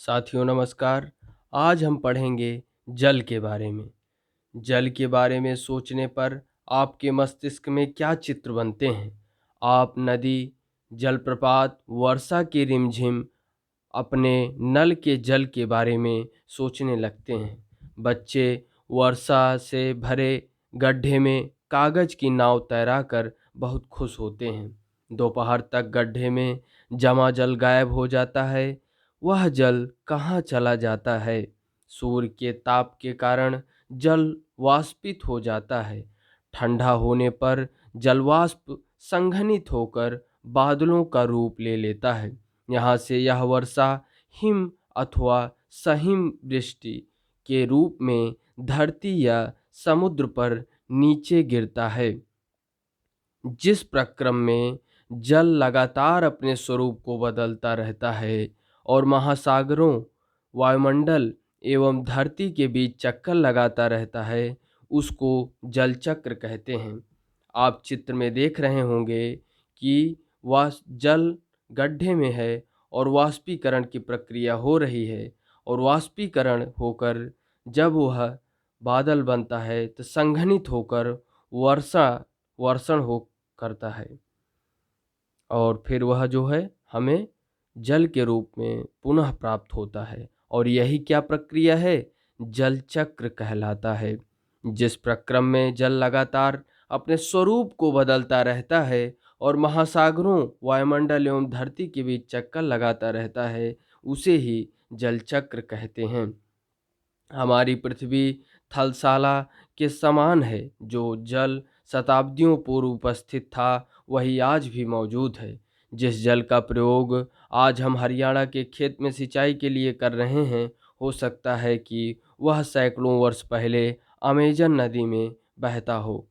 साथियों नमस्कार। आज हम पढ़ेंगे जल के बारे में। जल के बारे में सोचने पर आपके मस्तिष्क में क्या चित्र बनते हैं? आप नदी, जलप्रपात, वर्षा की रिमझिम, अपने नल के जल के बारे में सोचने लगते हैं। बच्चे वर्षा से भरे गड्ढे में कागज की नाव तैराकर बहुत खुश होते हैं। दोपहर तक गड्ढे में जमा जल गायब हो जाता है। वह जल कहाँ चला जाता है? सूर्य के ताप के कारण जल वाष्पित हो जाता है। ठंडा होने पर जलवाष्प संघनित होकर बादलों का रूप ले लेता है। यहाँ से यह वर्षा हिम अथवा सहिम वृष्टि के रूप में धरती या समुद्र पर नीचे गिरता है। जिस प्रक्रम में जल लगातार अपने स्वरूप को बदलता रहता है और महासागरों, वायुमंडल एवं धरती के बीच चक्कर लगाता रहता है, उसको जल चक्र कहते हैं। आप चित्र में देख रहे होंगे कि वह जल गड्ढे में है और वाष्पीकरण की प्रक्रिया हो रही है, और वाष्पीकरण होकर जब वह बादल बनता है तो संघनित होकर वर्षण हो करता है, और फिर वह जो है हमें जल के रूप में पुनः प्राप्त होता है। और यही क्या प्रक्रिया है? जल चक्र कहलाता है। जिस प्रक्रम में जल लगातार अपने स्वरूप को बदलता रहता है और महासागरों, वायुमंडल एवं धरती के बीच चक्कर लगाता रहता है, उसे ही जल चक्र कहते हैं। हमारी पृथ्वी थलशाला के समान है। जो जल शताब्दियों पूर्व उपस्थित था, वही आज भी मौजूद है। जिस जल का प्रयोग आज हम हरियाणा के खेत में सिंचाई के लिए कर रहे हैं, हो सकता है कि वह सैकड़ों वर्ष पहले अमेजन नदी में बहता हो।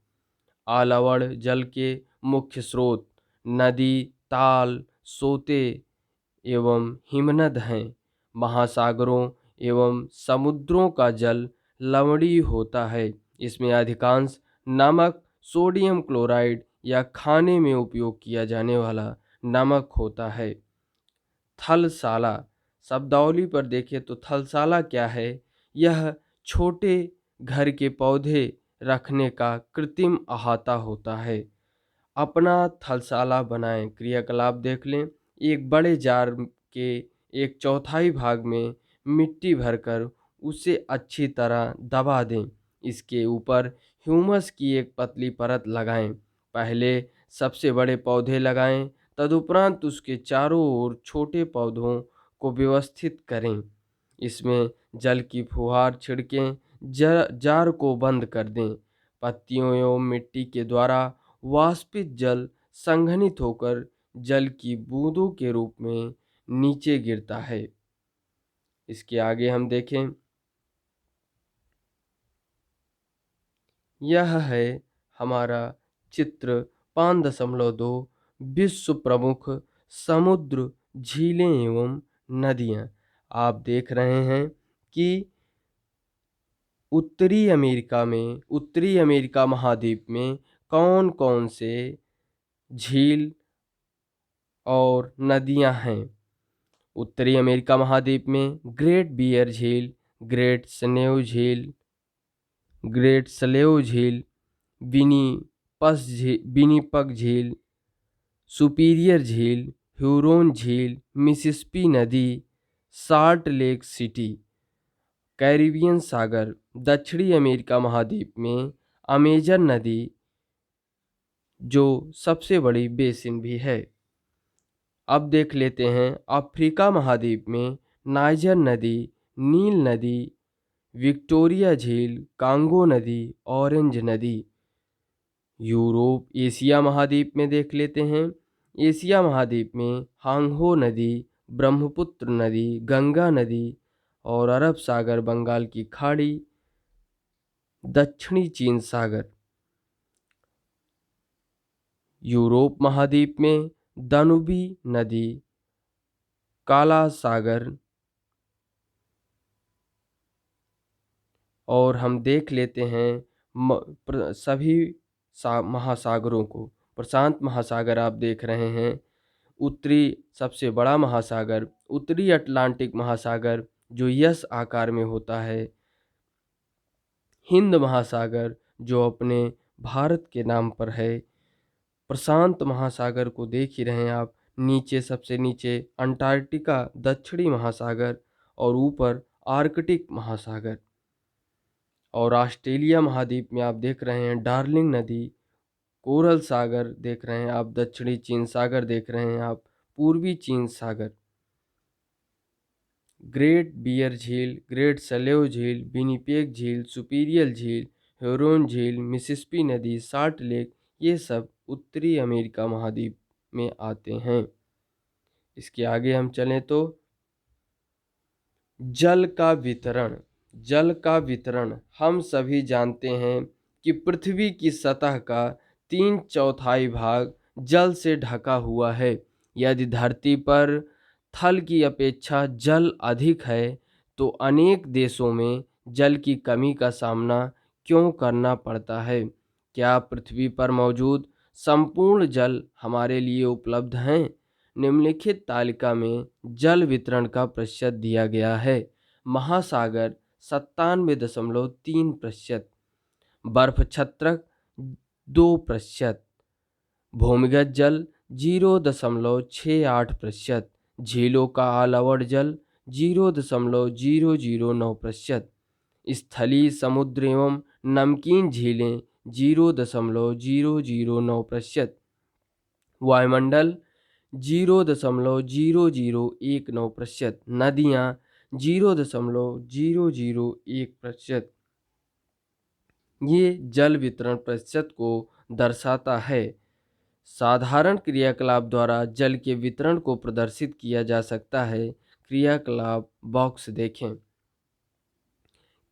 आलावड़ जल के मुख्य स्रोत नदी, ताल, सोते एवं हिमनद हैं। महासागरों एवं समुद्रों का जल लवणीय होता है। इसमें अधिकांश नमक, सोडियम क्लोराइड या खाने में उपयोग किया जाने वाला नमक होता है। थलशाला शब्दावली पर देखें तो थलशाला क्या है? यह छोटे घर के पौधे रखने का कृत्रिम अहाता होता है। अपना थलशाला बनाएं। क्रियाकलाप देख लें। एक बड़े जार के एक चौथाई भाग में मिट्टी भरकर उसे अच्छी तरह दबा दें। इसके ऊपर ह्यूमस की एक पतली परत लगाएं। पहले सबसे बड़े पौधे लगाएं, तदुपरांत उसके चारों ओर छोटे पौधों को व्यवस्थित करें। इसमें जल की फुहार छिड़कें। जार को बंद कर दें। पत्तियों एवं मिट्टी के द्वारा वाष्पित जल संघनित होकर जल की बूंदों के रूप में नीचे गिरता है। इसके आगे हम देखें। यह है हमारा चित्र 5.2 विश्व प्रमुख समुद्र, झीलें एवं नदियां। आप देख रहे हैं कि उत्तरी अमेरिका महाद्वीप में कौन कौन से झील और नदियां हैं। उत्तरी अमेरिका महाद्वीप में ग्रेट बियर झील, ग्रेट स्लेव झील, विनिपग झील, सुपीरियर झील, ह्यूरोन झील, मिसिसिपी नदी, साल्ट लेक सिटी। कैरिबियन सागर दक्षिणी अमेरिका महाद्वीप में अमेजन नदी, जो सबसे बड़ी बेसिन भी है। अब देख लेते हैं अफ्रीका महाद्वीप में नाइजर नदी, नील नदी, विक्टोरिया झील, कांगो नदी, ऑरेंज नदी। एशिया महाद्वीप में देख लेते हैं। एशिया महाद्वीप में हांगहो नदी, ब्रह्मपुत्र नदी, गंगा नदी और अरब सागर, बंगाल की खाड़ी, दक्षिणी चीन सागर। यूरोप महाद्वीप में दानुबी नदी, काला सागर। और हम देख लेते हैं सभी महासागरों को। प्रशांत महासागर आप देख रहे हैं, उत्तरी सबसे बड़ा महासागर उत्तरी अटलांटिक महासागर जो यस आकार में होता है। हिंद महासागर जो अपने भारत के नाम पर है। प्रशांत महासागर को देख ही रहे हैं आप, नीचे सबसे नीचे अंटार्कटिका दक्षिणी महासागर और ऊपर आर्कटिक महासागर। और ऑस्ट्रेलिया महाद्वीप में आप देख रहे हैं डार्लिंग नदी, कोरल सागर देख रहे हैं आप, दक्षिणी चीन सागर देख रहे हैं आप, पूर्वी चीन सागर, ग्रेट बियर झील, ग्रेट सलेव झील, विनिपेग झील, सुपीरियल झील, हेरोन झील, मिसिसिपी नदी, साल्ट लेक, ये सब उत्तरी अमेरिका महाद्वीप में आते हैं। इसके आगे हम चलें तो जल का वितरण। जल का वितरण हम सभी जानते हैं कि पृथ्वी की सतह का 3/4 भाग जल से ढका हुआ है। यदि धरती पर थल की अपेक्षा जल अधिक है तो अनेक देशों में जल की कमी का सामना क्यों करना पड़ता है? क्या पृथ्वी पर मौजूद संपूर्ण जल हमारे लिए उपलब्ध हैं? निम्नलिखित तालिका में जल वितरण का प्रतिशत दिया गया है। महासागर 97.3%, बर्फ छत्रक 2%, भूमिगत जल 0.68%, झीलों का आलवड़ जल 0.009%, स्थलीय समुद्र एवं नमकीन झीलें 0.009%, वायुमंडल 0.0019%, नदियाँ 0.001%। ये जल वितरण प्रतिशत को दर्शाता है। साधारण क्रियाकलाप द्वारा जल के वितरण को प्रदर्शित किया जा सकता है। क्रियाकलाप बॉक्स देखें।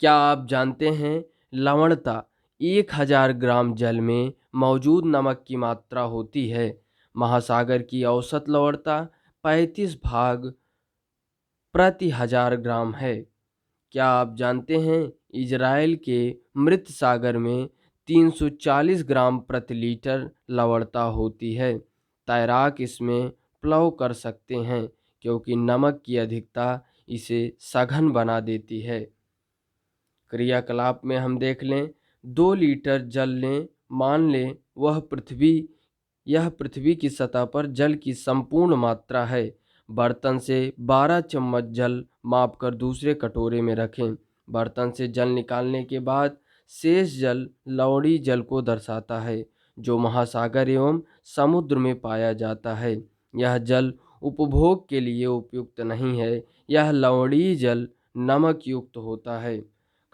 क्या आप जानते हैं लवणता 1000 ग्राम जल में मौजूद नमक की मात्रा होती है। महासागर की औसत लवणता 35 भाग प्रति 1000 ग्राम है। क्या आप जानते हैं इजराइल के मृत सागर में 340 ग्राम प्रति लीटर लवणता होती है। तैराक इसमें प्लव कर सकते हैं क्योंकि नमक की अधिकता इसे सघन बना देती है। क्रियाकलाप में हम देख लें, 2 लीटर जल लें, मान लें यह पृथ्वी की सतह पर जल की संपूर्ण मात्रा है। बर्तन से 12 चम्मच जल मापकर दूसरे कटोरे में रखें। बर्तन से जल निकालने के बाद शेष जल लवणीय जल को दर्शाता है जो महासागर एवं समुद्र में पाया जाता है। यह जल उपभोग के लिए उपयुक्त नहीं है। यह लवणीय जल नमक युक्त होता है।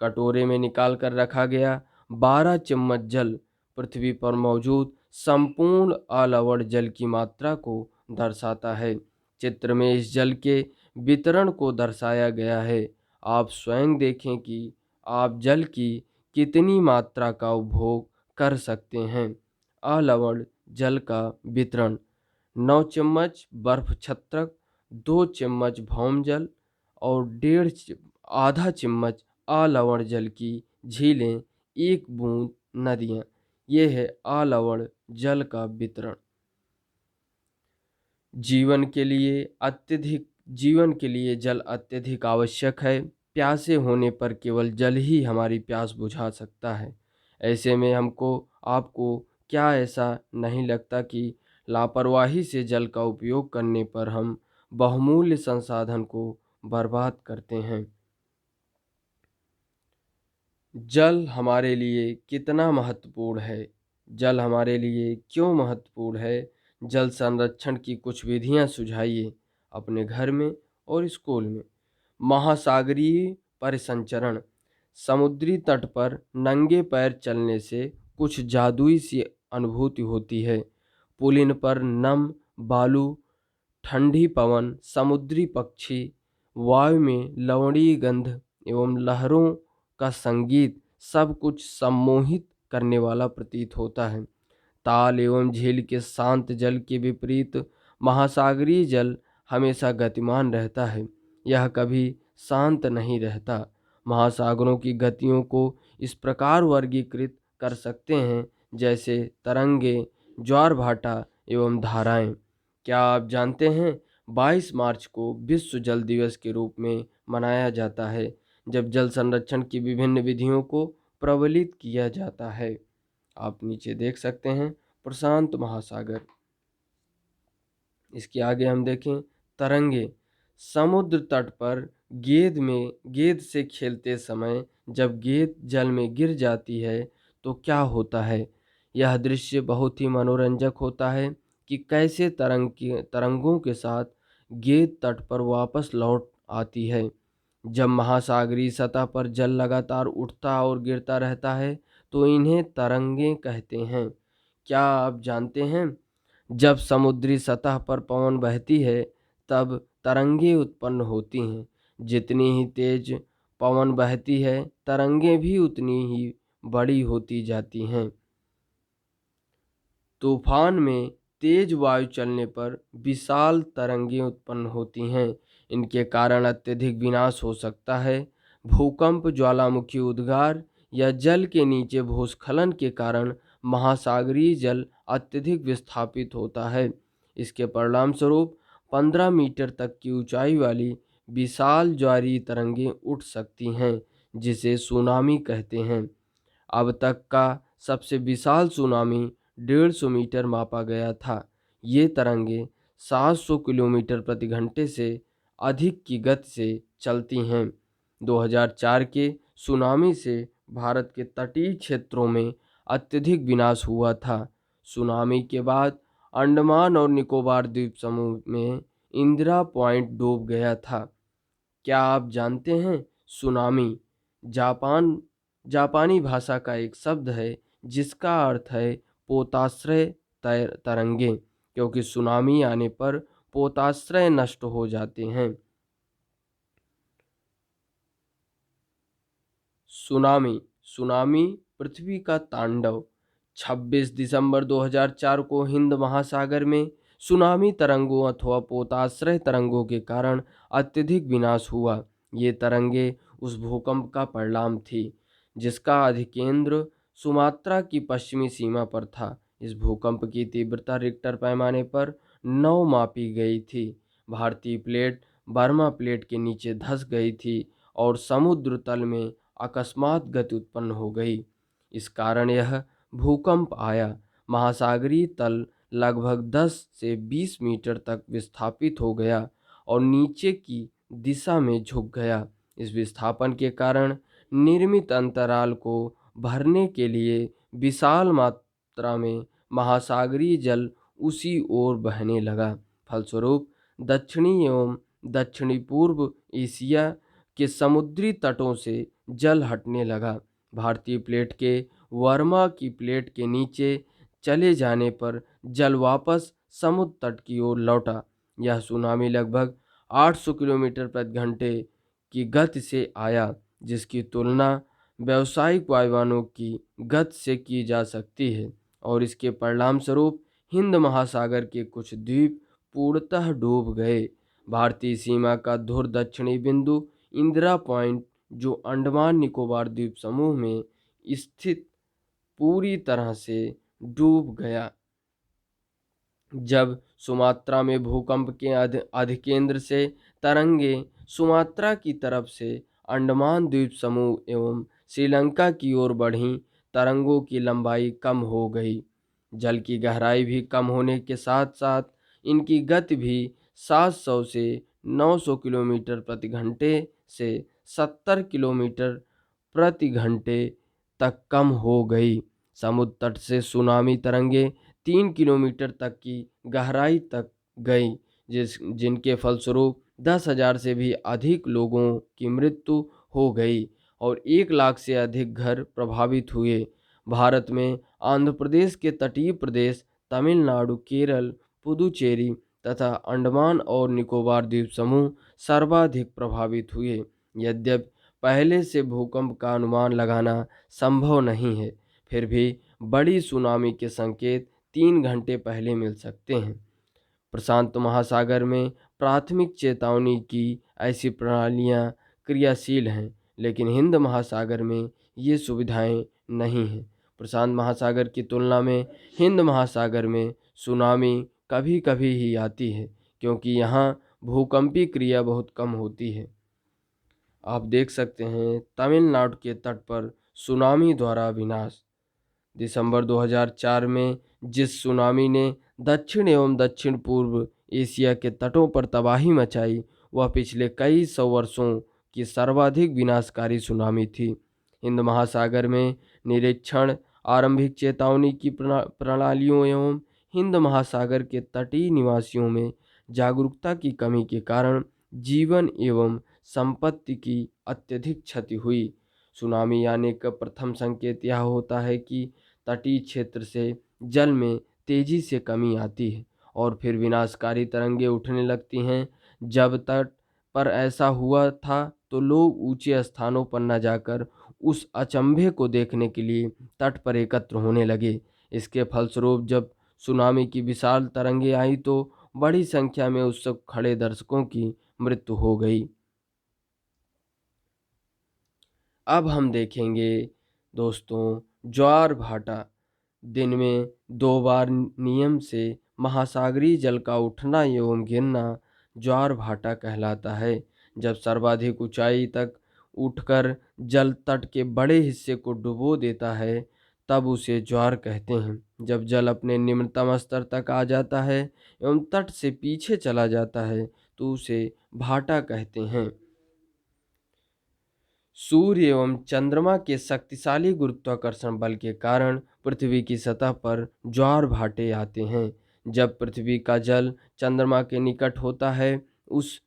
कटोरे में निकाल कर रखा गया 12 चम्मच जल पृथ्वी पर मौजूद संपूर्ण अलवण जल की मात्रा को दर्शाता है। चित्र में इस जल के वितरण को दर्शाया गया है। आप स्वयं देखें कि आप जल की कितनी मात्रा का उपभोग कर सकते हैं। अलवण जल का वितरण 9 चम्मच बर्फ छत्रक, 2 चम्मच भौम जल और आधा चम्मच अलवण जल की झीलें, 1 बूंद नदियाँ। ये है अलवण जल का वितरण। जीवन के लिए जल अत्यधिक आवश्यक है। प्यासे होने पर केवल जल ही हमारी प्यास बुझा सकता है। ऐसे में आपको क्या ऐसा नहीं लगता कि लापरवाही से जल का उपयोग करने पर हम बहुमूल्य संसाधन को बर्बाद करते हैं। जल हमारे लिए कितना महत्वपूर्ण है? जल हमारे लिए क्यों महत्वपूर्ण है? जल संरक्षण की कुछ विधियां सुझाइए अपने घर में और स्कूल में। महासागरीय परिसंचरण। समुद्री तट पर नंगे पैर चलने से कुछ जादुई सी अनुभूति होती है। पुलिन पर नम बालू, ठंडी पवन, समुद्री पक्षी, वायु में लवणीय गंध एवं लहरों का संगीत सब कुछ सम्मोहित करने वाला प्रतीत होता है। ताल एवं झील के शांत जल के विपरीत महासागरीय जल हमेशा गतिमान रहता है। यह कभी शांत नहीं रहता। महासागरों की गतियों को इस प्रकार वर्गीकृत कर सकते हैं जैसे तरंगे, ज्वार भाटा एवं धाराएं। क्या आप जानते हैं 22 मार्च को विश्व जल दिवस के रूप में मनाया जाता है, जब जल संरक्षण की विभिन्न विधियों को प्रबलित किया जाता है। आप नीचे देख सकते हैं प्रशांत महासागर। इसके आगे हम देखें तरंगे। समुद्र तट पर गेंद से खेलते समय जब गेंद जल में गिर जाती है तो क्या होता है। यह दृश्य बहुत ही मनोरंजक होता है कि कैसे तरंगों के साथ गेंद तट पर वापस लौट आती है। जब महासागरीय सतह पर जल लगातार उठता और गिरता रहता है तो इन्हें तरंगे कहते हैं। क्या आप जानते हैं जब समुद्री सतह पर पवन बहती है तब तरंगे उत्पन्न होती हैं। जितनी ही तेज पवन बहती है तरंगे भी उतनी ही बड़ी होती जाती हैं। तूफान में तेज वायु चलने पर विशाल तरंगें उत्पन्न होती हैं। इनके कारण अत्यधिक विनाश हो सकता है। भूकंप, ज्वालामुखी उद्गार या जल के नीचे भूस्खलन के कारण महासागरीय जल अत्यधिक विस्थापित होता है। इसके परिणाम स्वरूप 15 मीटर तक की ऊंचाई वाली विशाल ज्वारीय तरंगें उठ सकती हैं, जिसे सुनामी कहते हैं। अब तक का सबसे विशाल सुनामी 150 मीटर मापा गया था। ये तरंगे 700 किलोमीटर प्रति घंटे से अधिक की गति से चलती हैं। 2004 के सुनामी से भारत के तटीय क्षेत्रों में अत्यधिक विनाश हुआ था। सुनामी के बाद अंडमान और निकोबार द्वीप समूह में इंदिरा पॉइंट डूब गया था। क्या आप जानते हैं सुनामी जापानी भाषा का एक शब्द है जिसका अर्थ है पोताश्रय तरंगे, क्योंकि सुनामी आने पर पोताश्रय नष्ट हो जाते हैं। सुनामी पृथ्वी का तांडव। 26 दिसंबर 2004 को हिंद महासागर में सुनामी तरंगों अथवा पोताश्रय तरंगों के कारण अत्यधिक विनाश हुआ। ये तरंगे उस भूकंप का परिणाम थी जिसका अधिकेंद्र सुमात्रा की पश्चिमी सीमा पर था। इस भूकंप की तीव्रता रिक्टर पैमाने पर 9 मापी गई थी। भारतीय प्लेट बर्मा प्लेट के नीचे धंस गई थी और समुद्र तल में अकस्मात गति उत्पन्न हो गई। इस कारण यह भूकंप आया। महासागरीय तल लगभग 10 से 20 मीटर तक विस्थापित हो गया और नीचे की दिशा में झुक गया। इस विस्थापन के कारण निर्मित अंतराल को भरने के लिए विशाल मात्रा में महासागरीय जल उसी ओर बहने लगा। फलस्वरूप दक्षिणी एवं दक्षिणी पूर्व एशिया के समुद्री तटों से जल हटने लगा। भारतीय प्लेट के वर्मा की प्लेट के नीचे चले जाने पर जल वापस समुद्र तट की ओर लौटा। यह सुनामी लगभग 800 किलोमीटर प्रति घंटे की गति से आया, जिसकी तुलना व्यावसायिक वायुयानों की गति से की जा सकती है, और इसके परिणाम स्वरूप हिंद महासागर के कुछ द्वीप पूर्णतः डूब गए। भारतीय सीमा का धुर दक्षिणी बिंदु इंदिरा पॉइंट, जो अंडमान निकोबार द्वीप समूह में स्थित, पूरी तरह से डूब गया। जब सुमात्रा में भूकंप के अधिकेंद्र से तरंगे सुमात्रा की तरफ से अंडमान द्वीप समूह एवं श्रीलंका की ओर बढ़ीं, तरंगों की लंबाई कम हो गई। जल की गहराई भी कम होने के साथ साथ इनकी गति भी 700 से 900 किलोमीटर प्रति घंटे से 70 किलोमीटर प्रति घंटे तक कम हो गई। समुद्र तट से सुनामी तरंगे 3 किलोमीटर तक की गहराई तक गई, जिनके फलस्वरूप 10,000 से भी अधिक लोगों की मृत्यु हो गई और 1 लाख से अधिक घर प्रभावित हुए। भारत में आंध्र प्रदेश के तटीय प्रदेश, तमिलनाडु, केरल, पुदुचेरी तथा अंडमान और निकोबार द्वीप समूह सर्वाधिक प्रभावित हुए। यद्यपि पहले से भूकंप का अनुमान लगाना संभव नहीं है, फिर भी बड़ी सुनामी के संकेत 3 घंटे पहले मिल सकते हैं। प्रशांत महासागर में प्राथमिक चेतावनी की ऐसी प्रणालियां क्रियाशील हैं, लेकिन हिंद महासागर में ये सुविधाएं नहीं हैं। प्रशांत महासागर की तुलना में हिंद महासागर में सुनामी कभी कभी ही आती है, क्योंकि यहाँ भूकंपीय क्रिया बहुत कम होती है। आप देख सकते हैं तमिलनाडु के तट पर सुनामी द्वारा विनाश। दिसंबर 2004 में जिस सुनामी ने दक्षिण एवं दक्षिण पूर्व एशिया के तटों पर तबाही मचाई, वह पिछले कई सौ वर्षों की सर्वाधिक विनाशकारी सुनामी थी। हिंद महासागर में निरीक्षण, आरंभिक चेतावनी की प्रणालियों एवं हिंद महासागर के तटीय निवासियों में जागरूकता की कमी के कारण जीवन एवं संपत्ति की अत्यधिक क्षति हुई। सुनामी आने का प्रथम संकेत यह होता है कि तटीय क्षेत्र से जल में तेजी से कमी आती है और फिर विनाशकारी तरंगें उठने लगती हैं। जब तट पर ऐसा हुआ था तो लोग ऊंचे स्थानों पर न जाकर उस अचंभे को देखने के लिए तट पर एकत्र होने लगे। इसके फलस्वरूप जब सुनामी की विशाल तरंगें आई तो बड़ी संख्या में उस सब खड़े दर्शकों की मृत्यु हो गई। अब हम देखेंगे दोस्तों ज्वार भाटा। दिन में 2 बार नियम से महासागरीय जल का उठना एवं गिरना ज्वार भाटा कहलाता है। जब सर्वाधिक ऊंचाई तक उठकर जल तट के बड़े हिस्से को डुबो देता है तब उसे ज्वार कहते हैं। जब जल अपने निम्नतम स्तर तक आ जाता है एवं तट से पीछे चला जाता है तो उसे भाटा कहते हैं। सूर्य एवं चंद्रमा के शक्तिशाली गुरुत्वाकर्षण बल के कारण पृथ्वी की सतह पर ज्वार भाटे आते हैं। जब पृथ्वी का जल चंद्रमा के निकट होता है उस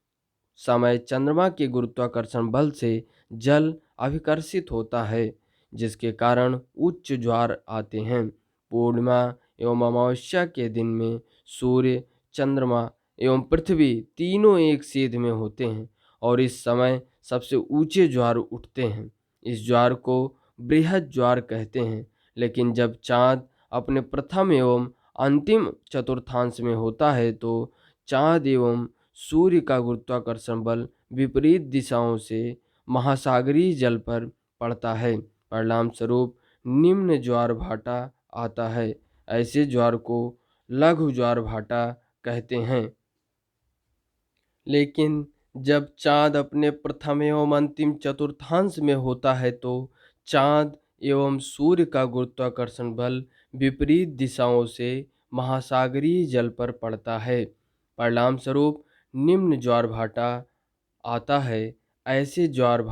समय चंद्रमा के गुरुत्वाकर्षण बल से जल अभिकर्षित होता है, जिसके कारण उच्च ज्वार आते हैं। पूर्णिमा एवं अमावस्या के दिन में सूर्य, चंद्रमा एवं पृथ्वी तीनों एक सीध में होते हैं और इस समय सबसे ऊंचे ज्वार उठते हैं। इस ज्वार को बृहद ज्वार कहते हैं। लेकिन जब चांद अपने प्रथम एवं अंतिम चतुर्थांश में होता है तो चांद एवं सूर्य का गुरुत्वाकर्षण बल विपरीत दिशाओं से महासागरीय जल पर पड़ता है। परिणाम स्वरूप निम्न ज्वार भाटा आता है। ऐसे ज्वार को लघु ज्वार भाटा कहते हैं। लेकिन जब चांद अपने प्रथम एवं अंतिम चतुर्थांश में होता है तो चांद एवं सूर्य का गुरुत्वाकर्षण बल विपरीत दिशाओं से महासागरीय जल पर पड़ता है। परिणाम स्वरूप निम्न ज्वार भाटा आता है। ऐसे ज्वार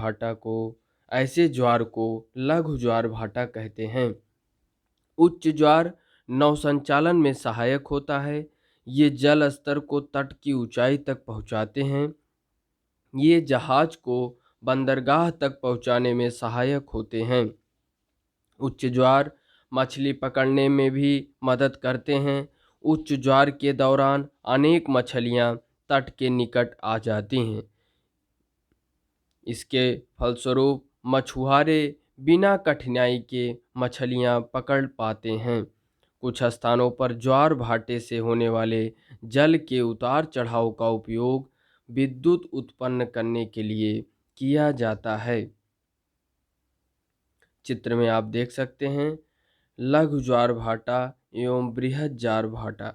को लघु ज्वार भाटा कहते हैं। उच्च ज्वार नौसंचालन में सहायक होता है। ये जल स्तर को तट की ऊंचाई तक पहुंचाते हैं। ये जहाज को बंदरगाह तक पहुंचाने में सहायक होते हैं। उच्च ज्वार मछली पकड़ने में भी मदद करते हैं। उच्च ज्वार के दौरान अनेक मछलियां तट के निकट आ जाती हैं। इसके फलस्वरूप मछुआरे बिना कठिनाई के मछलियां पकड़ पाते हैं। कुछ स्थानों पर ज्वार भाटे से होने वाले जल के उतार चढ़ाव का उपयोग विद्युत उत्पन्न करने के लिए किया जाता है। चित्र में आप देख सकते हैं लघु ज्वार भाटा एवं बृहद ज्वार भाटा।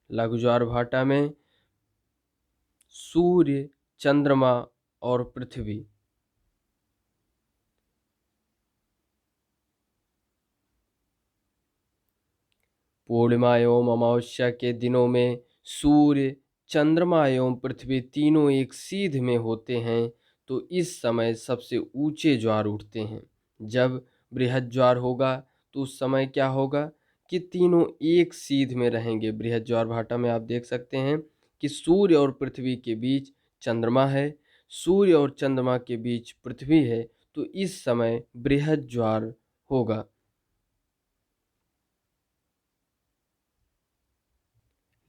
लघु ज्वार भाटा में सूर्य, चंद्रमा और पृथ्वी। पूर्णिमा एवं अमावस्या के दिनों में सूर्य, चंद्रमा एवं पृथ्वी तीनों एक सीध में होते हैं तो इस समय सबसे ऊंचे ज्वार उठते हैं। जब बृहद ज्वार होगा तो उस समय क्या होगा कि तीनों एक सीध में रहेंगे। बृहद ज्वार भाटा में आप देख सकते हैं कि सूर्य और पृथ्वी के बीच चंद्रमा है, सूर्य और चंद्रमा के बीच पृथ्वी है, तो इस समय बृहद ज्वार होगा।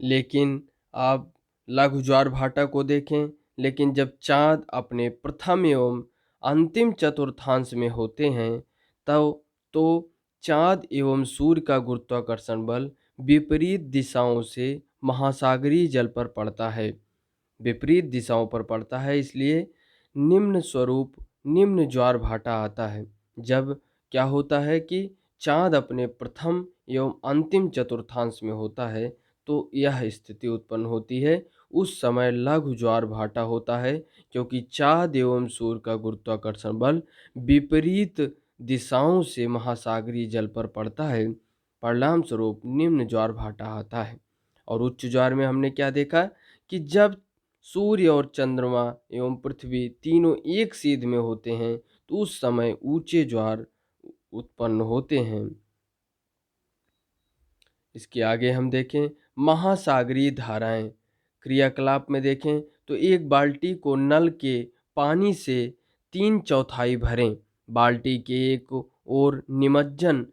लेकिन आप लघु ज्वार भाटा को देखें, लेकिन जब चांद अपने प्रथम एवं अंतिम चतुर्थांश में होते हैं तब तो चांद एवं सूर्य का गुरुत्वाकर्षण बल विपरीत दिशाओं से महासागरीय जल पर पड़ता है। विपरीत दिशाओं पर पड़ता है, इसलिए निम्न ज्वार भाटा आता है। जब क्या होता है कि चांद अपने प्रथम एवं अंतिम चतुर्थांश में होता है तो यह स्थिति उत्पन्न होती है। उस समय लघु ज्वार भाटा होता है, क्योंकि चाँद एवं सूर्य का गुरुत्वाकर्षण बल विपरीत दिशाओं से महासागरीय जल पर पड़ता है। परिणाम स्वरूप निम्न ज्वार भाटा आता है। और उच्च ज्वार में हमने क्या देखा कि जब सूर्य और चंद्रमा एवं पृथ्वी तीनों एक सीध में होते हैं तो उस समय ऊंचे ज्वार उत्पन्न होते हैं। इसके आगे हम देखें महासागरीय धाराएं। क्रियाकलाप में देखें तो एक बाल्टी को नल के पानी से 3/4 भरें। बाल्टी के एक ओर निमज्जन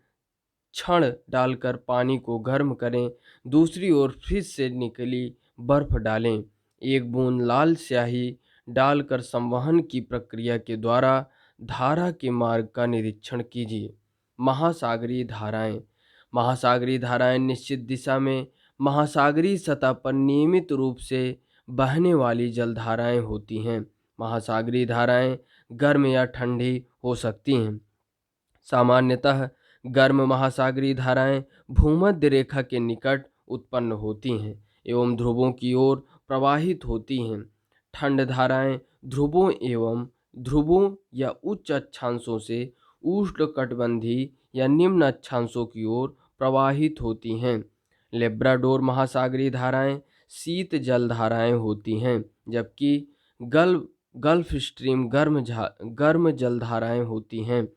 छड़ डालकर पानी को गर्म करें, दूसरी ओर फ्रिज से निकली बर्फ डालें। एक बूंद लाल स्याही डालकर संवहन की प्रक्रिया के द्वारा धारा के मार्ग का निरीक्षण कीजिए। महासागरीय धाराएं। महासागरीय धाराएं निश्चित दिशा में महासागरीय सतह पर नियमित रूप से बहने वाली जलधाराएं होती हैं। महासागरीय धाराएं गर्म या ठंडी हो सकती हैं। सामान्यतः गर्म महासागरीय धाराएं भूमध्य रेखा के निकट उत्पन्न होती हैं एवं ध्रुवों की ओर प्रवाहित होती हैं। ठंड धाराएं ध्रुवों या उच्च अक्षांशों से उष्णकटिबंधीय या निम्न अक्षांशों की ओर प्रवाहित होती हैं। लेब्राडोर महासागरीय धाराएं शीत जल धाराएं होती हैं, जबकि गल्फ स्ट्रीम गर्म जल धाराएं होती हैं।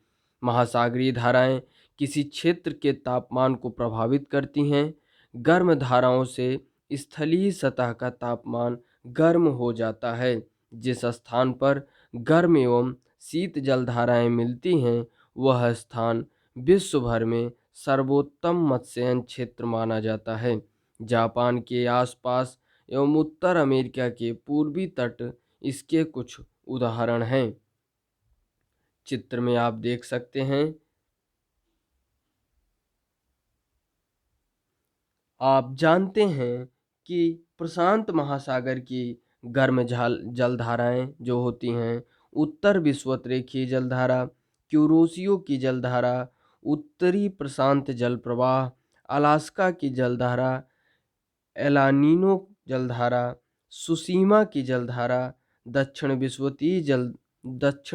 महासागरीय धाराएं किसी क्षेत्र के तापमान को प्रभावित करती हैं। गर्म धाराओं से स्थलीय सतह का तापमान गर्म हो जाता है। जिस स्थान पर गर्म एवं शीत जलधाराएं मिलती हैं वह स्थान विश्व भर में सर्वोत्तम मत्स्यन क्षेत्र माना जाता है। जापान के आसपास एवं उत्तर अमेरिका के पूर्वी तट इसके कुछ उदाहरण हैं। चित्र में आप देख सकते हैं। आप जानते हैं कि प्रशांत महासागर की गर्म जलधाराएं जो होती हैं, उत्तर विषुवत-रेखीय जलधारा, क्यूरोसियो की जलधारा, उत्तरी प्रशांत जल प्रवाह, अलास्का की जलधारा, एलानिनो जलधारा, सुसीमा की जलधारा, दक्षिण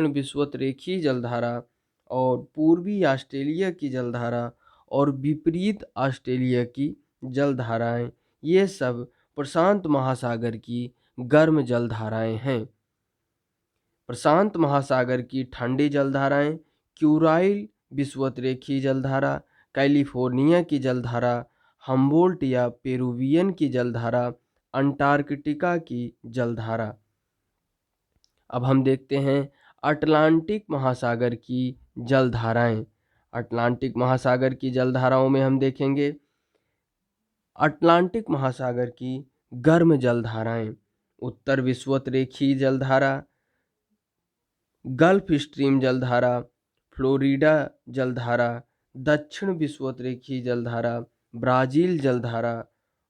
विषुवत-रेखीय जलधारा और पूर्वी ऑस्ट्रेलिया की जलधारा और विपरीत ऑस्ट्रेलिया की जलधाराएं, ये सब प्रशांत महासागर की गर्म जलधाराएं हैं। प्रशांत महासागर की ठंडी जलधाराएं क्यूराइल विषुवत-रेखीय जलधारा, कैलिफोर्निया की जलधारा, हम्बोल्ट या पेरुवियन की जलधारा, अंटार्कटिका की जलधारा। अब हम देखते हैं अटलांटिक महासागर की जलधाराएं। अटलांटिक महासागर की जलधाराओं में हम देखेंगे अटलांटिक महासागर की गर्म जलधाराएं, उत्तर विषुवत-रेखीय जलधारा, गल्फ स्ट्रीम जलधारा, फ्लोरिडा जलधारा, दक्षिण विषुवत-रेखीय जलधारा, ब्राज़ील जलधारा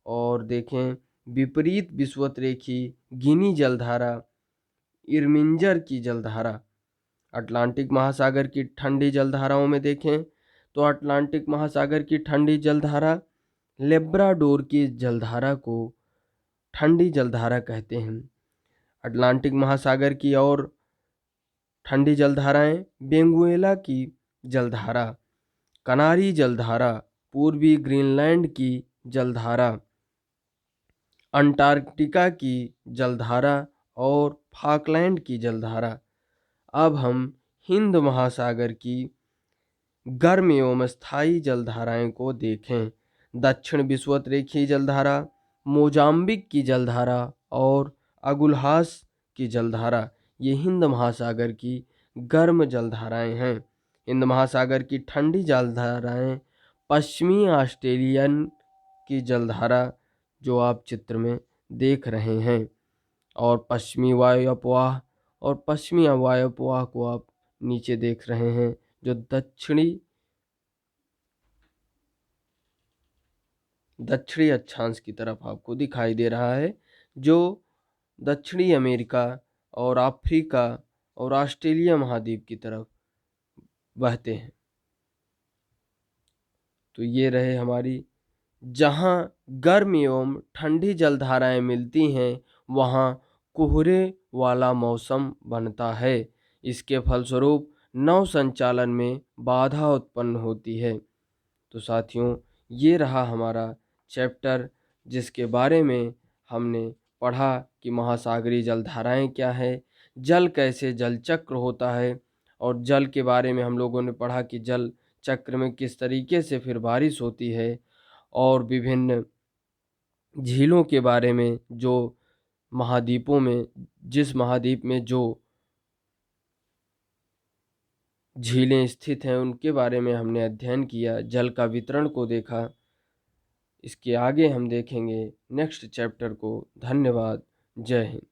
और देखें विपरीत विषुवत-रेखीय गिनी जलधारा, इरमिंजर की जलधारा। अटलांटिक महासागर की ठंडी जलधाराओं में देखें तो अटलांटिक महासागर की ठंडी जलधारा लेब्राडोर की जलधारा को ठंडी जलधारा कहते हैं। अटलांटिक महासागर की और ठंडी जलधाराएं वेनेजुएला की जलधारा, कनारी जलधारा, पूर्वी ग्रीनलैंड की जलधारा, अंटार्कटिका की जलधारा और फॉकलैंड की जलधारा। अब हम हिंद महासागर की गर्म एवं स्थायी जलधाराएं को देखें। दक्षिण विषुवत-रेखीय जलधारा, मोजाम्बिक की जलधारा और अगुल्हास की जलधारा, ये हिंद महासागर की गर्म जलधाराएं हैं। हिंद महासागर की ठंडी जलधाराएं पश्चिमी ऑस्ट्रेलियन की जलधारा जो आप चित्र में देख रहे हैं और पश्चिमी वायु अपवाह को आप नीचे देख रहे हैं जो दक्षिणी अक्षांश की तरफ आपको दिखाई दे रहा है, जो दक्षिणी अमेरिका और अफ्रीका और ऑस्ट्रेलिया महाद्वीप की तरफ बहते हैं। तो ये रहे हमारी जहाँ गर्म एवं ठंडी जलधाराएं मिलती हैं, वहाँ कोहरे वाला मौसम बनता है। इसके फलस्वरूप नौ संचालन में बाधा उत्पन्न होती है। तो साथियों, ये रहा हमारा चैप्टर, जिसके बारे में हमने पढ़ा कि महासागरीय जलधाराएं क्या है, जल कैसे जल चक्र होता है, और जल के बारे में हम लोगों ने पढ़ा कि जल चक्र में किस तरीके से फिर बारिश होती है, और विभिन्न झीलों के बारे में, जो महाद्वीपों में, जिस महाद्वीप में जो झीलें स्थित हैं उनके बारे में हमने अध्ययन किया, जल का वितरण को देखा। इसके आगे हम देखेंगे नेक्स्ट चैप्टर को। धन्यवाद। जय हिंद।